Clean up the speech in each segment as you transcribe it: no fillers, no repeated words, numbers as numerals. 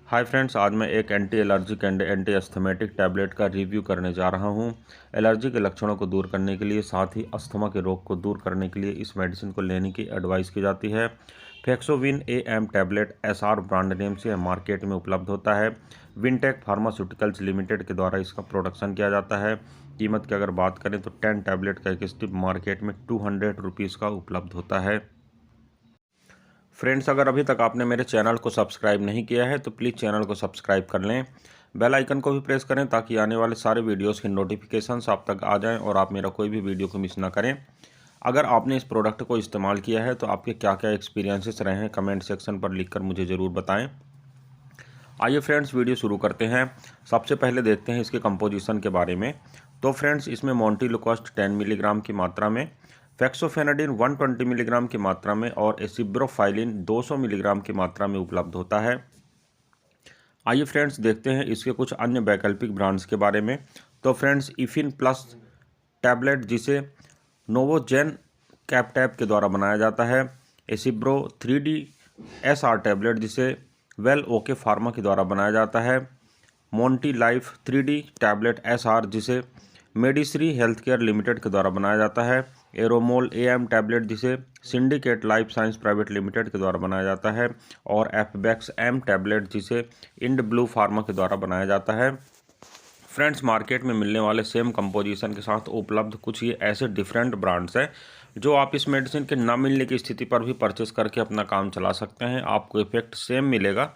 Hi friends, आज मैं एक anti allergic and anti asthmatic tablet का रिव्यू करने जा रहा हूं। एलर्जी के लक्षणों को दूर करने के लिए, साथ ही अस्थमा के रोग को दूर करने के लिए इस मेडिसिन को लेने की एडवाइस की जाती है। फ्लेक्सोविन AM tablet SR brand name से मार्केट में उपलब्ध होता है। विनटेक फार्मास्यूटिकल्स लिमिटेड के द्वारा इसका प्रोडक्शन किया जाता है। कीमत की अगर बात करें तो 10 टैबलेट का एक स्ट्रिप मार्केट में 200 रुपीज़ का उपलब्ध होता है। फ्रेंड्स, अगर अभी तक आपने मेरे चैनल को सब्सक्राइब नहीं किया है तो प्लीज़ चैनल को सब्सक्राइब कर लें। बेल आइकन को भी प्रेस करें ताकि आने वाले सारे वीडियोस की नोटिफिकेशंस आप तक आ जाएं और आप मेरा कोई भी वीडियो को मिस ना करें। अगर आपने इस प्रोडक्ट को इस्तेमाल किया है तो आपके क्या क्या एक्सपीरियंसेस रहे हैं, कमेंट सेक्शन पर लिखकर मुझे ज़रूर बताएँ। आइए फ्रेंड्स, वीडियो शुरू करते हैं। सबसे पहले देखते हैं इसके कंपोजिशन के बारे में। तो फ्रेंड्स, इसमें मोंटिलुकास्ट 10 मिलीग्राम की मात्रा में, फेक्सोफेनाडिन 120 मिलीग्राम की मात्रा में और एसिब्रोफाइलिन 200 मिलीग्राम की मात्रा में उपलब्ध होता है। आइए फ्रेंड्स, देखते हैं इसके कुछ अन्य वैकल्पिक ब्रांड्स के बारे में। तो फ्रेंड्स, इफिन प्लस टैबलेट जिसे नोवोजेन कैपटैब के द्वारा बनाया जाता है। एसिब्रो 3D SR टैबलेट जिसे वेल ओके फार्मा के द्वारा बनाया जाता है। Monty life 3D tablet SR जिसे मेडिश्री हेल्थ केयर लिमिटेड के द्वारा बनाया जाता है। एरोमोल AM टैबलेट जिसे syndicate life science private limited के द्वारा बनाया जाता है। और एफबैक्स M टैबलेट जिसे इंड ब्लू फार्मा के द्वारा बनाया जाता है। फ्रेंड्स, मार्केट में मिलने वाले सेम कंपोजिशन के साथ उपलब्ध कुछ ये ऐसे डिफरेंट ब्रांड्स हैं जो आप इस मेडिसिन के ना मिलने की स्थिति पर भी परचेस करके अपना काम चला सकते हैं। आपको इफेक्ट सेम मिलेगा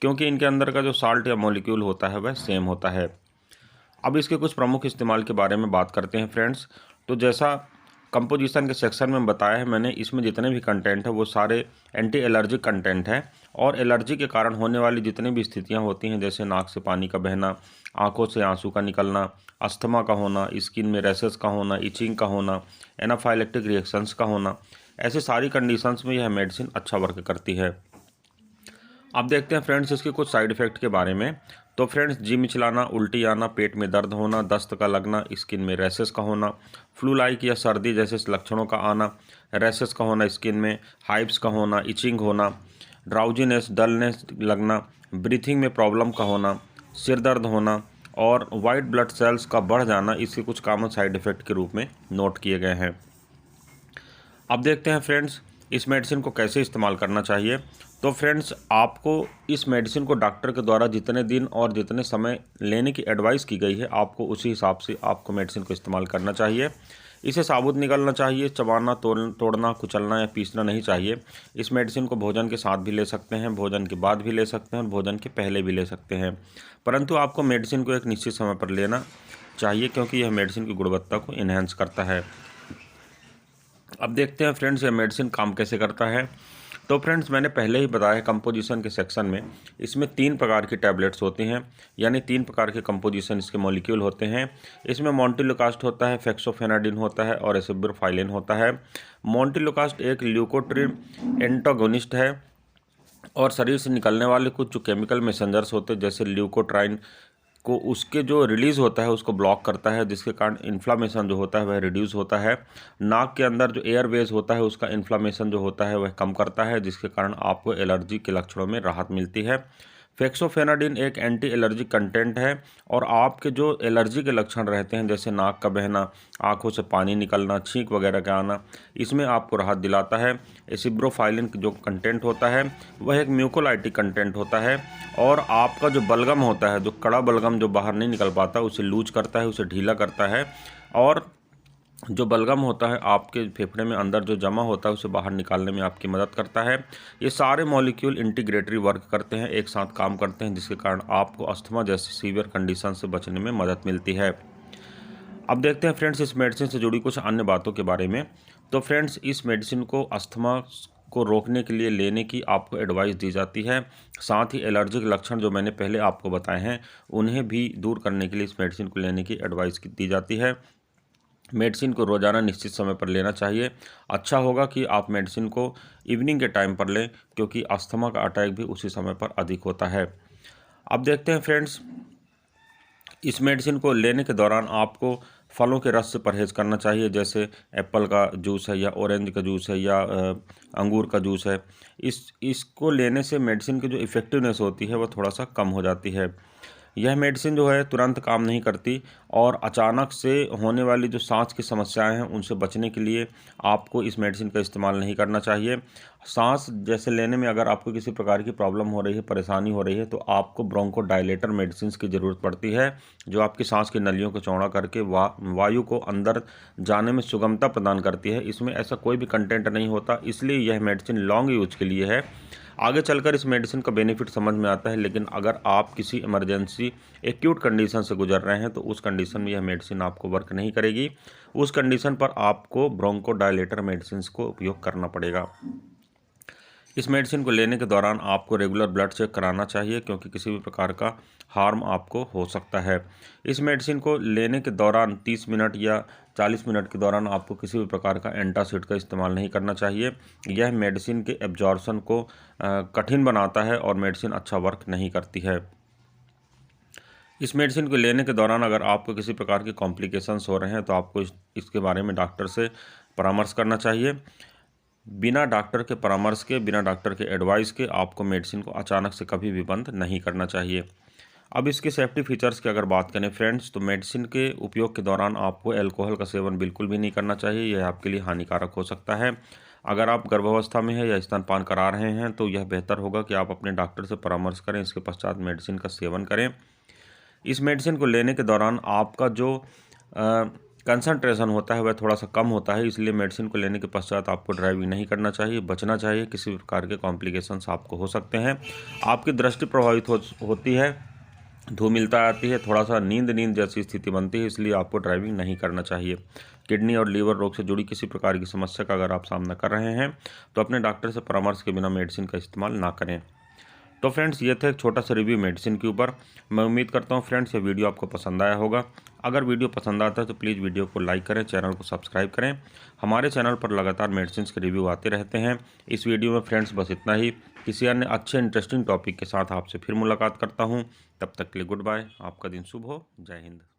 क्योंकि इनके अंदर का जो साल्ट या मॉलिक्यूल होता है वह सेम होता है। अब इसके कुछ प्रमुख इस्तेमाल के बारे में बात करते हैं फ्रेंड्स। तो जैसा कंपोजिशन के सेक्शन में बताया है मैंने, इसमें जितने भी कंटेंट है वो सारे एंटी एलर्जिक कंटेंट हैं और एलर्जी के कारण होने वाली जितनी भी स्थितियां होती हैं, जैसे नाक से पानी का बहना, आंखों से आंसू का निकलना, अस्थमा का होना, स्किन में रैशेस का होना, इचिंग का होना, एनाफाइलेक्टिक रिएक्शंस का होना, ऐसे सारी कंडीशंस में यह मेडिसिन अच्छा वर्क करती है। अब देखते हैं फ्रेंड्स इसके कुछ साइड इफ़ेक्ट के बारे में। तो फ्रेंड्स, जी मिचलाना, उल्टी आना, पेट में दर्द होना, दस्त का लगना, स्किन में रैशेस का होना, फ्लू लाइक या सर्दी जैसे लक्षणों का आना, रैशेस का होना स्किन में, हाइव्स का होना, इचिंग होना, ड्राउजीनेस, डलनेस लगना, ब्रीथिंग में प्रॉब्लम का होना, सिर दर्द होना और वाइट ब्लड सेल्स का बढ़ जाना, इसके कुछ कॉमन साइड इफ़ेक्ट के रूप में नोट किए गए हैं। अब देखते हैं फ्रेंड्स इस मेडिसिन को कैसे इस्तेमाल करना चाहिए। तो फ्रेंड्स, आपको इस मेडिसिन को डॉक्टर के द्वारा जितने दिन और जितने समय लेने की एडवाइस की गई है, आपको उसी हिसाब से आपको मेडिसिन को इस्तेमाल करना चाहिए। इसे साबुत निगलना चाहिए, चबाना, तोड़ना, कुचलना या पीसना नहीं चाहिए। इस मेडिसिन को भोजन के साथ भी ले सकते हैं, भोजन के बाद भी ले सकते हैं और भोजन के पहले भी ले सकते हैं, परंतु आपको मेडिसिन को एक निश्चित समय पर लेना चाहिए क्योंकि यह मेडिसिन की गुणवत्ता को इन्हेंस करता है। अब देखते हैं फ्रेंड्स यह मेडिसिन काम कैसे करता है। तो फ्रेंड्स, मैंने पहले ही बताया कंपोजिशन के सेक्शन में, इसमें 3 प्रकार की टैबलेट्स होती हैं, यानी 3 प्रकार के कंपोजिशन इसके मॉलिक्यूल होते हैं। इसमें मोंटिलुकास्ट होता है, फेक्सोफेनाडिन होता है और एसिब्रोफाइलिन होता है। मोंटिलुकास्ट एक ल्यूकोट्रिन एंटागोनिस्ट है और शरीर से निकलने वाले कुछ जो केमिकल मैसेंजर्स होते हैं जैसे ल्यूकोट्राइन को उसके जो रिलीज़ होता है उसको ब्लॉक करता है, जिसके कारण इन्फ्लामेशन जो होता है वह रिड्यूस होता है। नाक के अंदर जो एयरवेज होता है उसका इन्फ्लामेशन जो होता है वह कम करता है, जिसके कारण आपको एलर्जी के लक्षणों में राहत मिलती है। फेक्सोफेनाडिन एक एंटी एलर्जिक कंटेंट है और आपके जो एलर्जी के लक्षण रहते हैं जैसे नाक का बहना, आंखों से पानी निकलना, छींक वगैरह का आना, इसमें आपको राहत दिलाता है। एसिब्रोफाइलिन जो कंटेंट होता है वह एक म्यूकोलाइटिक कंटेंट होता है और आपका जो बलगम होता है, जो कड़ा बलगम जो बाहर नहीं निकल पाता, उसे लूज करता है, उसे ढीला करता है और जो बलगम होता है आपके फेफड़े में अंदर जो जमा होता है उसे बाहर निकालने में आपकी मदद करता है। ये सारे मॉलिक्यूल इंटीग्रेटरी वर्क करते हैं, एक साथ काम करते हैं, जिसके कारण आपको अस्थमा जैसी सीवियर कंडीशन से बचने में मदद मिलती है। अब देखते हैं फ्रेंड्स इस मेडिसिन से जुड़ी कुछ अन्य बातों के बारे में। तो फ्रेंड्स, इस मेडिसिन को अस्थमा को रोकने के लिए लेने की आपको एडवाइस दी जाती है। साथ ही एलर्जिक लक्षण जो मैंने पहले आपको बताए हैं उन्हें भी दूर करने के लिए इस मेडिसिन को लेने की एडवाइस दी जाती है। मेडिसिन को रोज़ाना निश्चित समय पर लेना चाहिए। अच्छा होगा कि आप मेडिसिन को इवनिंग के टाइम पर लें क्योंकि अस्थमा का अटैक भी उसी समय पर अधिक होता है। अब देखते हैं फ्रेंड्स इस मेडिसिन को लेने के दौरान आपको फलों के रस से परहेज़ करना चाहिए, जैसे एप्पल का जूस है या ऑरेंज का जूस है या अंगूर का जूस है। इसको लेने से मेडिसिन की जो इफ़ेक्टिवनेस होती है वो थोड़ा सा कम हो जाती है। यह मेडिसिन जो है तुरंत काम नहीं करती, और अचानक से होने वाली जो सांस की समस्याएं हैं उनसे बचने के लिए आपको इस मेडिसिन का इस्तेमाल नहीं करना चाहिए। सांस जैसे लेने में अगर आपको किसी प्रकार की प्रॉब्लम हो रही है, परेशानी हो रही है, तो आपको ब्रोंकोडायलेटर मेडिसिन की ज़रूरत पड़ती है, जो आपकी सांस की नलियों को चौड़ा करके वायु को अंदर जाने में सुगमता प्रदान करती है। इसमें ऐसा कोई भी कंटेंट नहीं होता, इसलिए यह मेडिसिन लॉन्ग यूज के लिए है। आगे चलकर इस मेडिसिन का बेनिफिट समझ में आता है, लेकिन अगर आप किसी इमरजेंसी एक्यूट कंडीशन से गुजर रहे हैं तो उस कंडीशन में यह मेडिसिन आपको वर्क नहीं करेगी। उस कंडीशन पर आपको ब्रोंकोडायलेटर मेडिसिन को उपयोग करना पड़ेगा। इस मेडिसिन को लेने के दौरान आपको रेगुलर ब्लड चेक कराना चाहिए, क्योंकि किसी भी प्रकार का हार्म आपको हो सकता है। इस मेडिसिन को लेने के दौरान 30 मिनट या 40 मिनट के दौरान आपको किसी भी प्रकार का एंटासिड का इस्तेमाल नहीं करना चाहिए। यह मेडिसिन के एब्जॉर्प्शन को कठिन बनाता है और मेडिसिन अच्छा वर्क नहीं करती है। इस मेडिसिन को लेने के दौरान अगर आपको किसी प्रकार के कॉम्प्लिकेशंस हो रहे हैं तो आपको इसके बारे में डॉक्टर से परामर्श करना चाहिए। बिना डॉक्टर के परामर्श के, बिना डॉक्टर के एडवाइस के आपको मेडिसिन को अचानक से कभी भी बंद नहीं करना चाहिए। अब इसके सेफ्टी फीचर्स की अगर बात करें फ्रेंड्स, तो मेडिसिन के उपयोग के दौरान आपको अल्कोहल का सेवन बिल्कुल भी नहीं करना चाहिए। यह आपके लिए हानिकारक हो सकता है। अगर आप गर्भावस्था में हैं या स्तनपान करा रहे हैं तो यह बेहतर होगा कि आप अपने डॉक्टर से परामर्श करें, इसके पश्चात मेडिसिन का सेवन करें। इस मेडिसिन को लेने के दौरान आपका जो कंसंट्रेशन होता है वह थोड़ा सा कम होता है, इसलिए मेडिसिन को लेने के पश्चात आपको ड्राइविंग नहीं करना चाहिए, बचना चाहिए। किसी भी प्रकार के कॉम्प्लिकेशंस आपको हो सकते हैं। आपकी दृष्टि प्रभावित होती है, धूमिलता आती है, थोड़ा सा नींद जैसी स्थिति बनती है, इसलिए आपको ड्राइविंग नहीं करना चाहिए। किडनी और लीवर रोग से जुड़ी किसी प्रकार की समस्या का अगर आप सामना कर रहे हैं तो अपने डॉक्टर से परामर्श के बिना मेडिसिन का इस्तेमाल ना करें। तो फ्रेंड्स, ये था एक छोटा सा रिव्यू मेडिसिन के ऊपर। मैं उम्मीद करता हूँ फ्रेंड्स ये वीडियो आपको पसंद आया होगा। अगर वीडियो पसंद आता है तो प्लीज़ वीडियो को लाइक करें, चैनल को सब्सक्राइब करें। हमारे चैनल पर लगातार मेडिसिन के रिव्यू आते रहते हैं। इस वीडियो में फ्रेंड्स बस इतना ही। किसी अन्य अच्छे इंटरेस्टिंग टॉपिक के साथ आपसे फिर मुलाकात करता हूँ। तब तक के लिए गुड बाय। आपका दिन शुभ हो। जय हिंद।